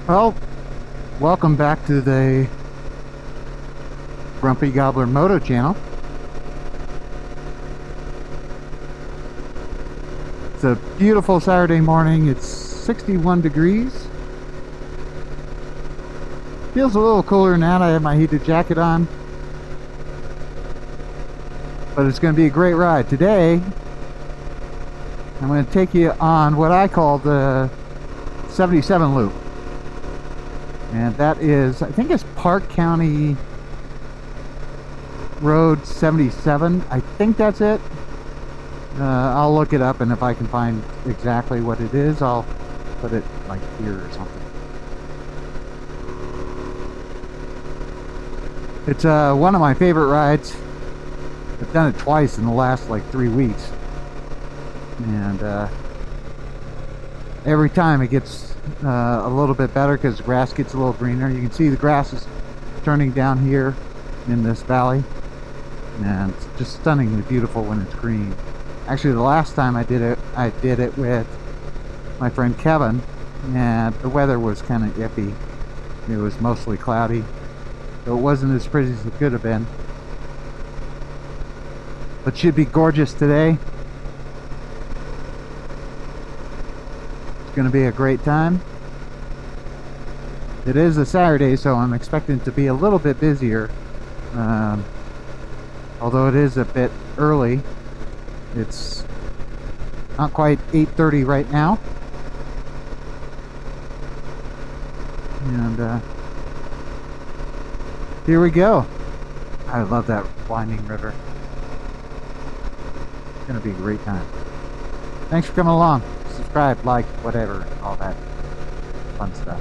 Well, welcome back to the Grumpy Gobbler Moto channel. It's a beautiful Saturday morning. It's 61 degrees. Feels a little cooler than that. I have my heated jacket on. But it's going to be a great ride. Today, I'm going to take you on what I call the 77 loop. And that is, I think it's Park County Road 77. I think that's it. I'll look it up, and if I can find exactly what it is, I'll put it like here or something. It's one of my favorite rides. I've done it twice in the last like 3 weeks, and every time it gets a little bit better because the grass gets a little greener. You can see the grass is turning down here in this valley, and it's just stunningly beautiful when it's green. Actually, the last time I did it with my friend Kevin, and the weather was kind of iffy. It was mostly cloudy, so it wasn't as pretty as it could have been. But should be gorgeous today. It's going to be a great time. It is a Saturday, so I'm expecting to be a little bit busier. Although it is a bit early. It's not quite 8:30 right now. And here we go. I love that winding river. It's going to be a great time. Thanks for coming along. Subscribe, like, whatever, all that fun stuff.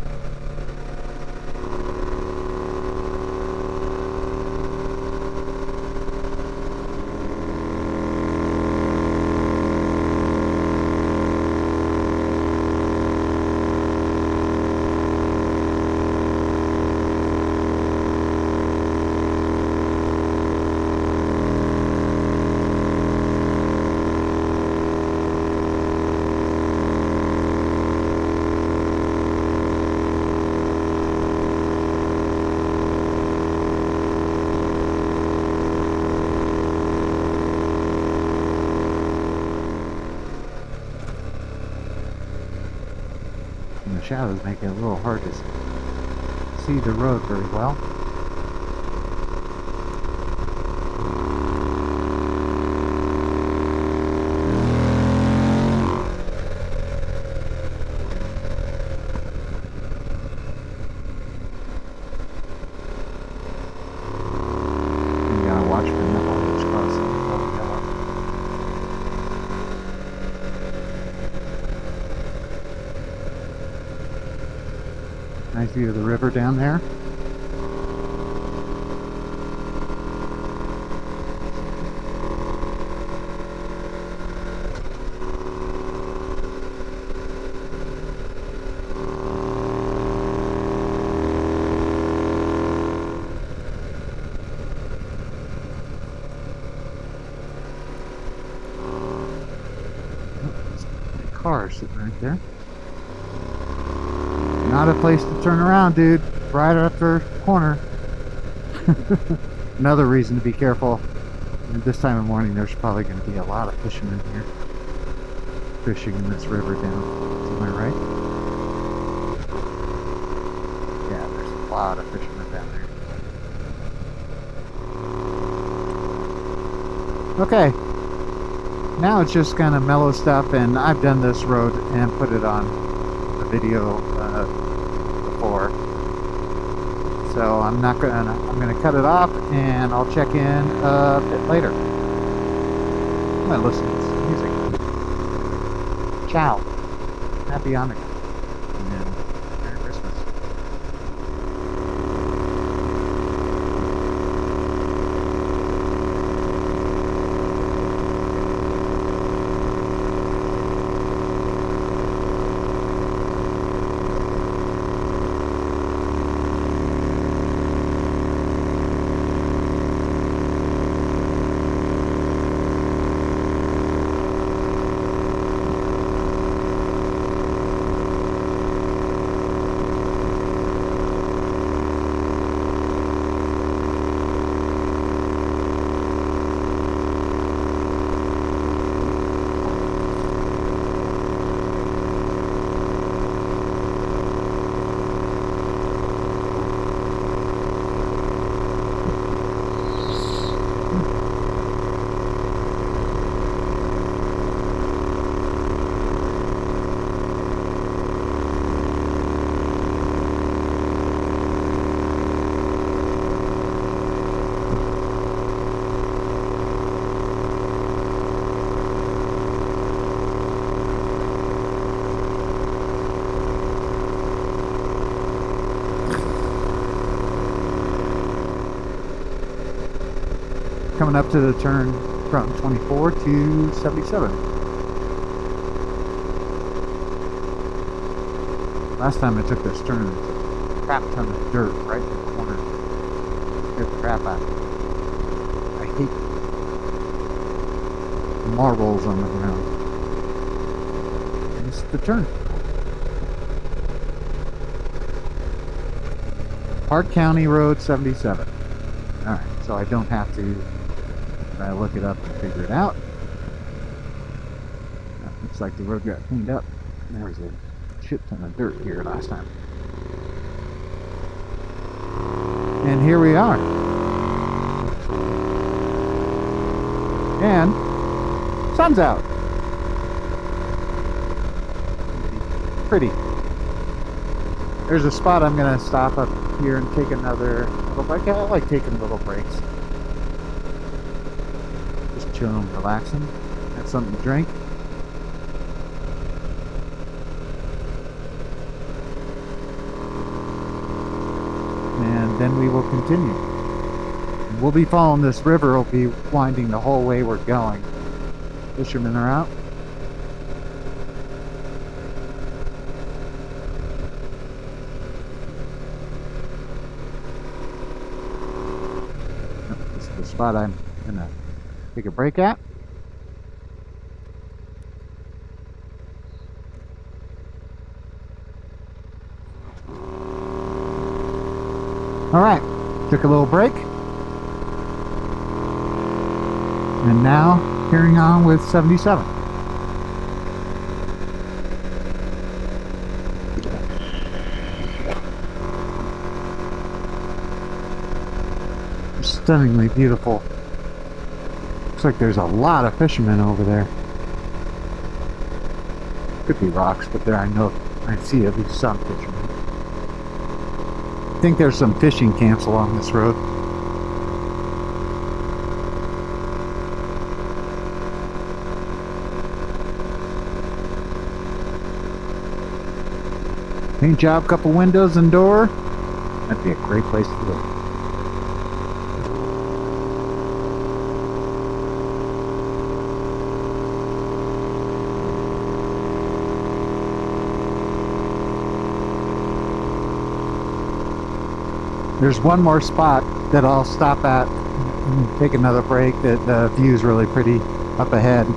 And the shadows make it a little hard to see the road very well. You gotta watch for knuckleheads crossing the yellow. Nice view of the river down there. Car sitting right there. Not a place to turn around, dude. Right after corner. Another reason to be careful. At this time of morning, there's probably going to be a lot of fishermen here fishing in this river down to my right. Yeah, there's a lot of fishermen down there. Okay. Now it's just kind of mellow stuff, and I've done this road and put it on the video before, so I'm gonna cut it off, and I'll check in a bit later. I'm gonna listen to some music. Ciao, happy Hanukkah, and Merry Christmas. coming up to the turn from 24 to 77. Last time I took this turn, there was a crap ton of dirt right in the corner. Scared the crap out of me. I hate marbles on the ground. And this is the turn. Park County Road 77. Alright, so I don't have to look it up and figure it out. Looks like the road got cleaned up. There was a shit ton of dirt here last time. And here we are. And sun's out. Pretty. There's a spot I'm gonna stop up here and take another little break. I like taking little breaks. Just chilling and relaxing. Have something to drink. And then we will continue. We'll be following this river. Will be winding the whole way we're going. Fishermen are out. This is the spot I'm gonna take a break at. Alright, took a little break. And now, carrying on with 77. Stunningly beautiful. Looks like there's a lot of fishermen over there. Could be rocks, but there I see at least some fishermen. I think there's some fishing camps along this road. Paint job, couple windows and door. That'd be a great place to live. There's one more spot that I'll stop at and take another break. That the view is really pretty up ahead.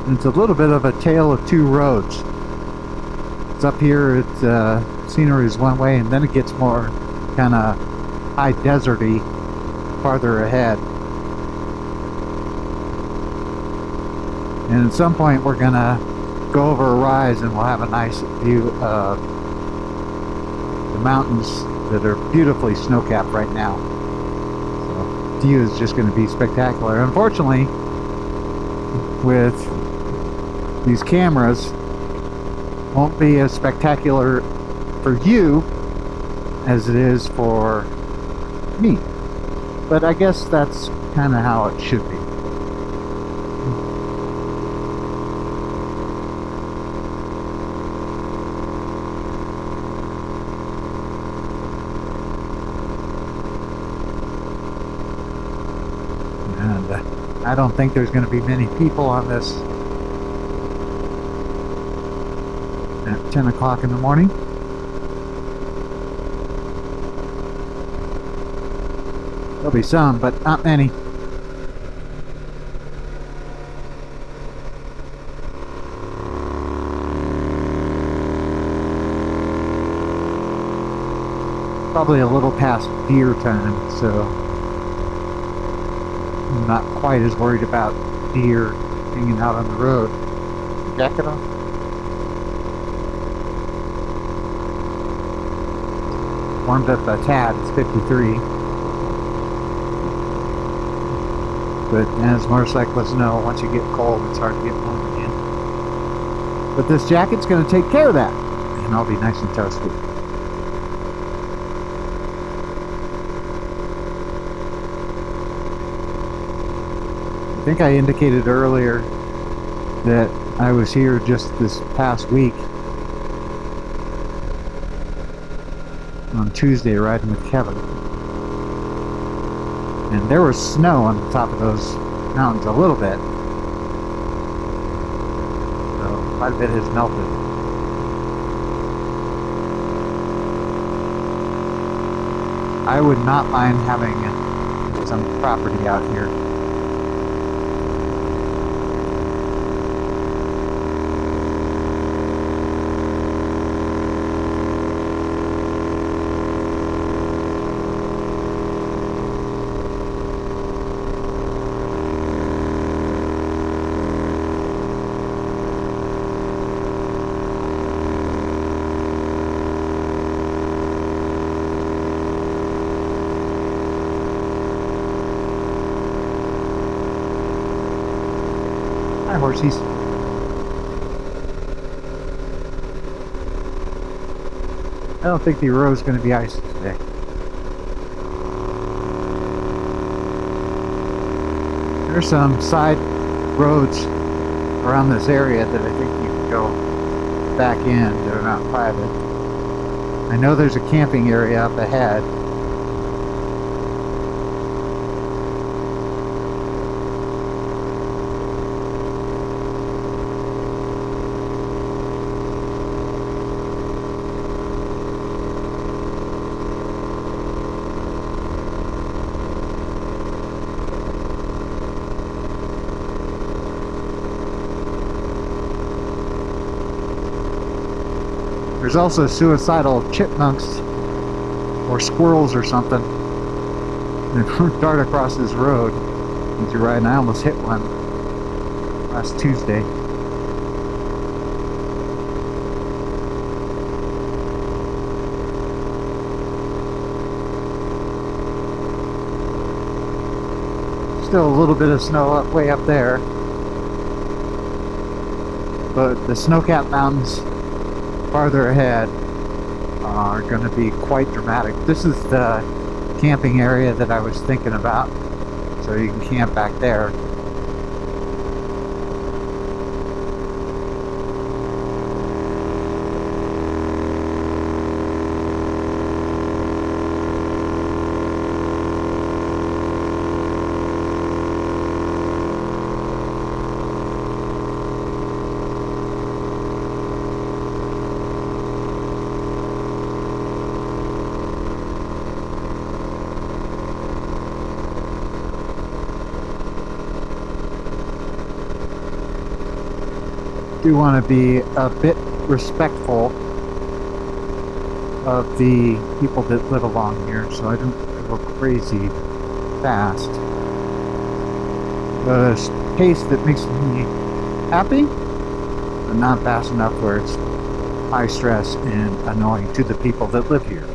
And it's a little bit of a tale of two roads. It's up here, it's scenery is one way, and then it gets more kind of high deserty farther ahead. And at some point we're gonna go over a rise and we'll have a nice view of the mountains that are beautifully snow-capped right now. So the view is just going to be spectacular. Unfortunately, with these cameras, won't be as spectacular for you as it is for me. But I guess that's kind of how it should be. I don't think there's going to be many people on this at 10 o'clock in the morning. There'll be some, but not many. Probably a little past deer time, so I'm not quite as worried about deer hanging out on the road. Jacket on? Warmed up a tad, it's 53. But as motorcyclists know, once you get cold, it's hard to get warm again. But this jacket's going to take care of that, and I'll be nice and toasty. I think I indicated earlier that I was here just this past week on Tuesday riding with Kevin. And there was snow on the top of those mountains a little bit. So quite a bit has melted. I would not mind having some property out here. Hi, horsies. I don't think the road's going to be icy today. There's some side roads around this area that I think you can go back in. They're not private. I know there's a camping area up ahead. There's also suicidal chipmunks or squirrels or something that dart across this road as you're riding. I almost hit one last Tuesday. Still a little bit of snow way up there, but the snow-capped mountains farther ahead are going to be quite dramatic. This is the camping area that I was thinking about, so you can camp back there. Do want to be a bit respectful of the people that live along here, so I don't go crazy fast. A pace that makes me happy, but not fast enough where it's high stress and annoying to the people that live here.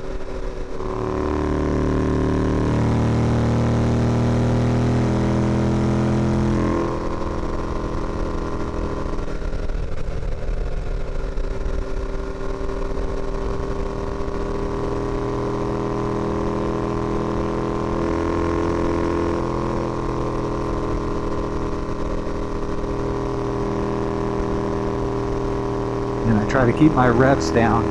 And I try to keep my revs down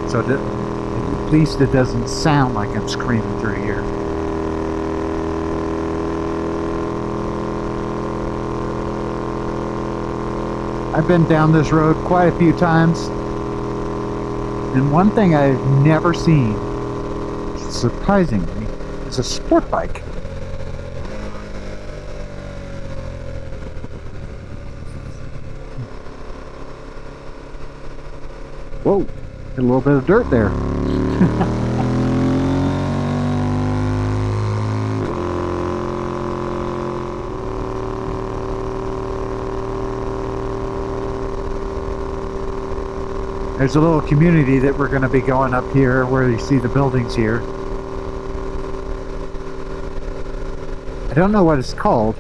so that at least it doesn't sound like I'm screaming through here. I've been down this road quite a few times, and one thing I've never seen, surprisingly, is a sport bike. Whoa, hit a little bit of dirt there. There's a little community that we're going to be going up here where you see the buildings here. I don't know what it's called.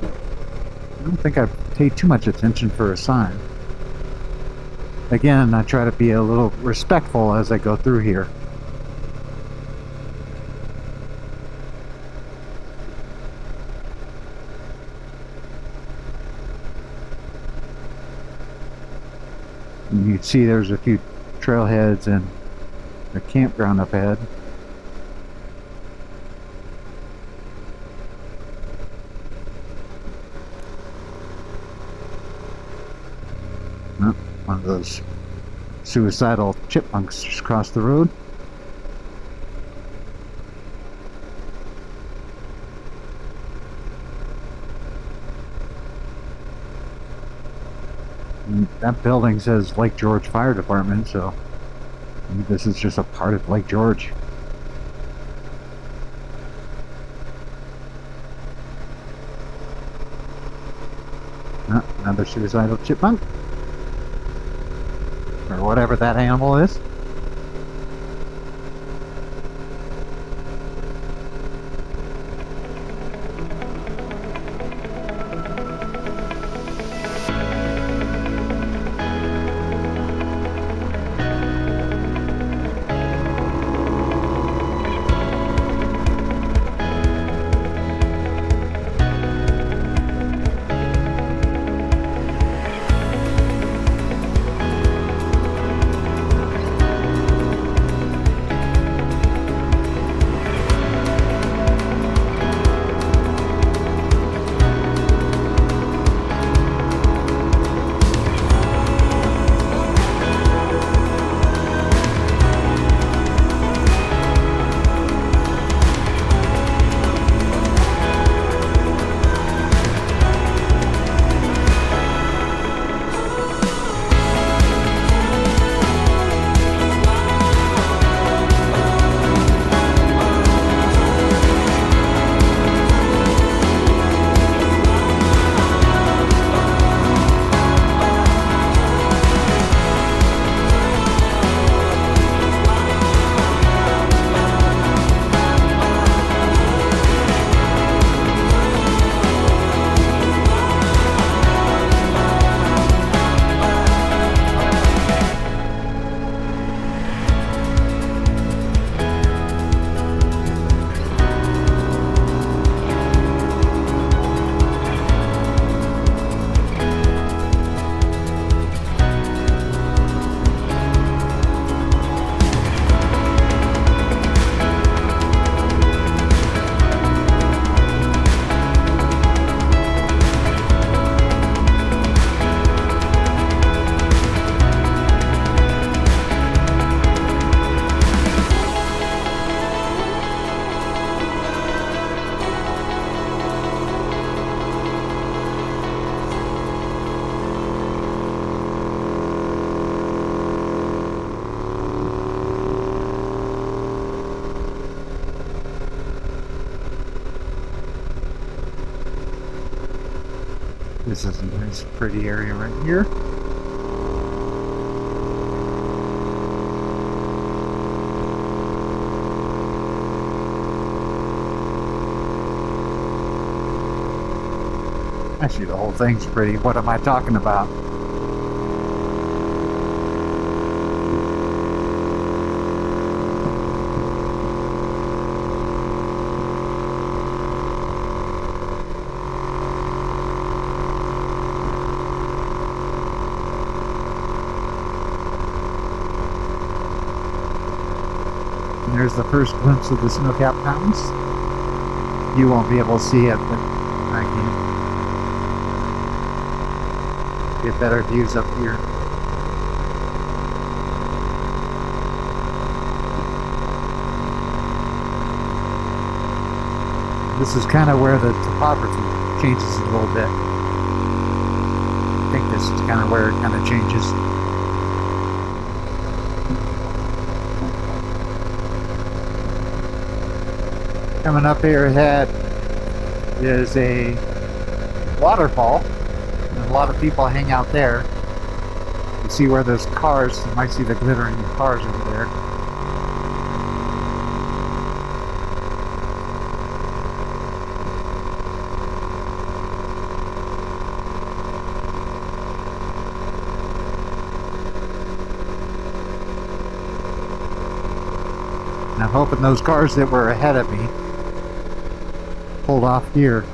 I don't think I've paid too much attention for a sign. Again, I try to be a little respectful as I go through here. And you can see there's a few trailheads and a campground up ahead. Oh, one of those suicidal chipmunks just crossed the road. And that building says Lake George Fire Department, so maybe this is just a part of Lake George. Oh, another suicidal chipmunk. Or whatever that animal is. This is a nice pretty area right here. Actually, the whole thing's pretty. What am I talking about? And there's the first glimpse of the snow-capped mountains. You won't be able to see it, but I can get better views up here. This is kind of where the topography changes a little bit. I think this is kind of where it kind of changes. Coming up here ahead is a waterfall, and a lot of people hang out there. You see where there's cars, you might see the glittering cars over there. And I'm hoping those cars that were ahead of me pulled off here.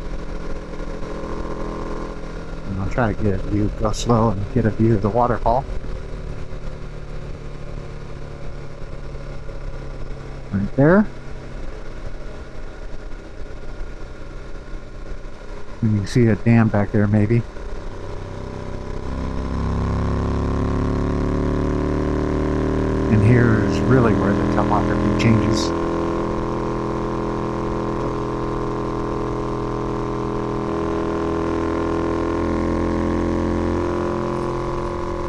And I'll try to get a view, go slow and get a view of the waterfall. Right there. And you can see a dam back there, maybe. And here is really where the topography changes.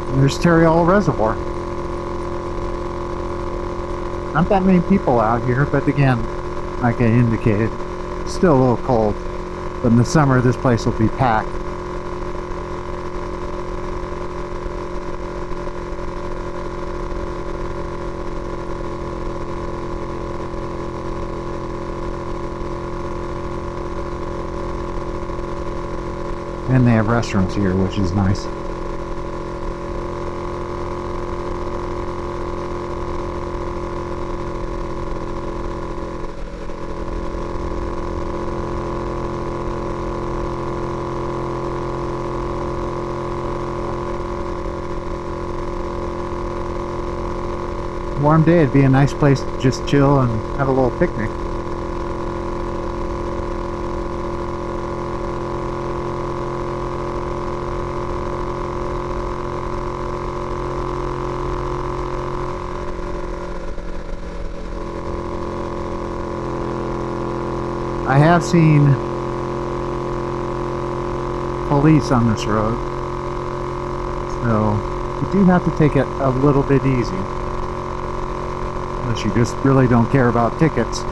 And there's Terriol Reservoir. Not that many people out here, but again, like I indicated, it's still a little cold. But in the summer, this place will be packed. And they have restaurants here, which is nice. Warm day, it'd be a nice place to just chill and have a little picnic. I have seen police on this road, so you do have to take it a little bit easy, unless you just really don't care about tickets.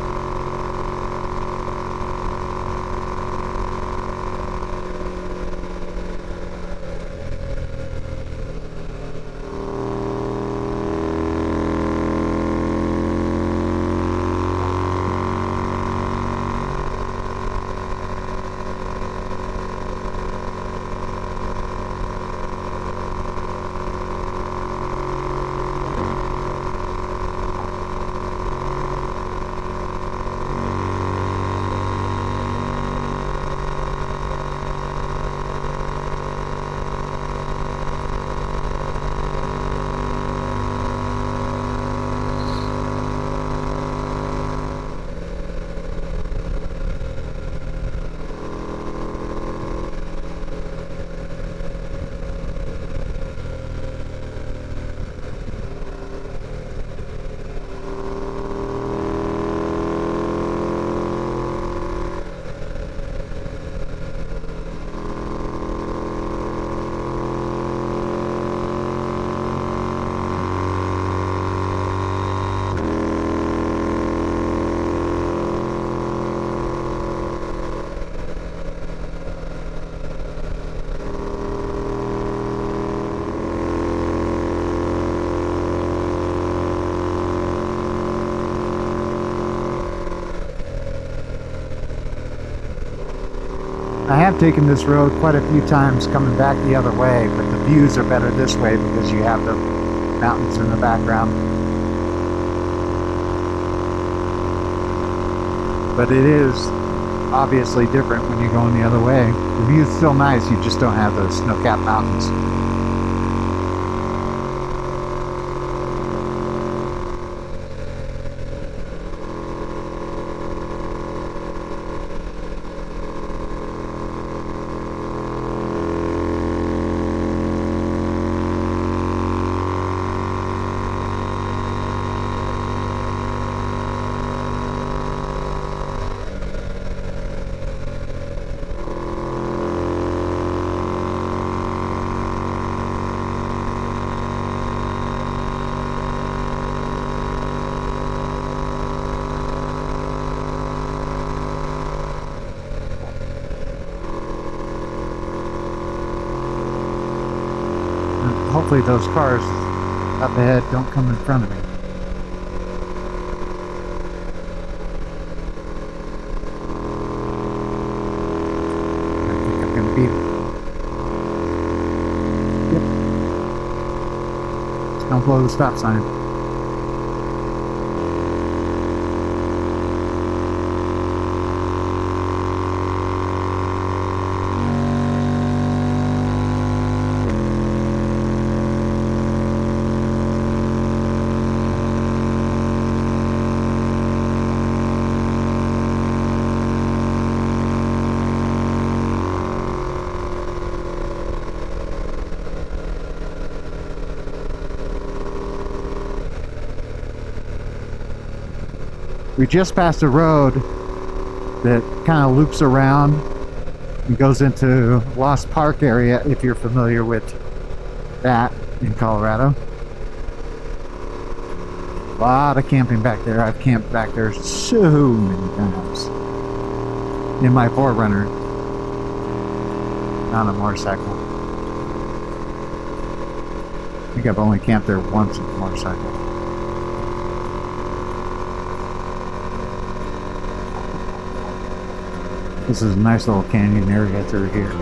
I have taken this road quite a few times coming back the other way, but the views are better this way because you have the mountains in the background. But it is obviously different when you're going the other way. The view's still nice, you just don't have the snow-capped mountains. Hopefully those cars up ahead don't come in front of me. I think I'm going to beat it. Yep. Just don't blow the stop sign. We just passed a road that kind of loops around and goes into Lost Park area, if you're familiar with that in Colorado. A lot of camping back there. I've camped back there so many times in my 4Runner on a motorcycle. I think I've only camped there once with a motorcycle. This is a nice little canyon area through here.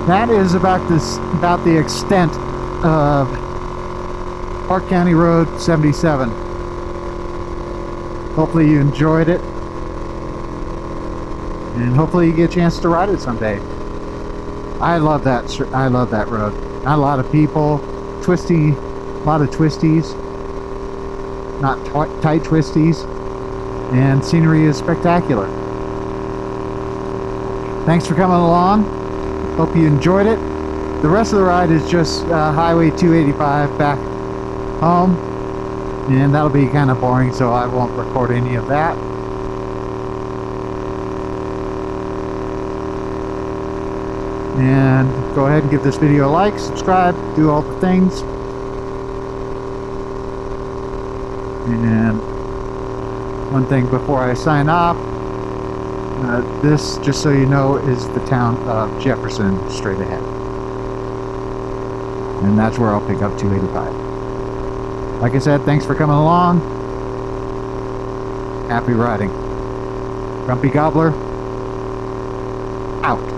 That is about the extent of Park County Road 77. Hopefully you enjoyed it, and hopefully you get a chance to ride it someday. I love that road. Not a lot of people, twisty, a lot of twisties, not tight twisties, and scenery is spectacular. Thanks for coming along. Hope you enjoyed it. The rest of the ride is just Highway 285 back home, and that'll be kind of boring, so I won't record any of that. And go ahead and give this video a like, subscribe, do all the things. And one thing before I sign off, this, just so you know, is the town of Jefferson straight ahead. And that's where I'll pick up 285. Like I said, thanks for coming along. Happy riding. Grumpy Gobbler, out.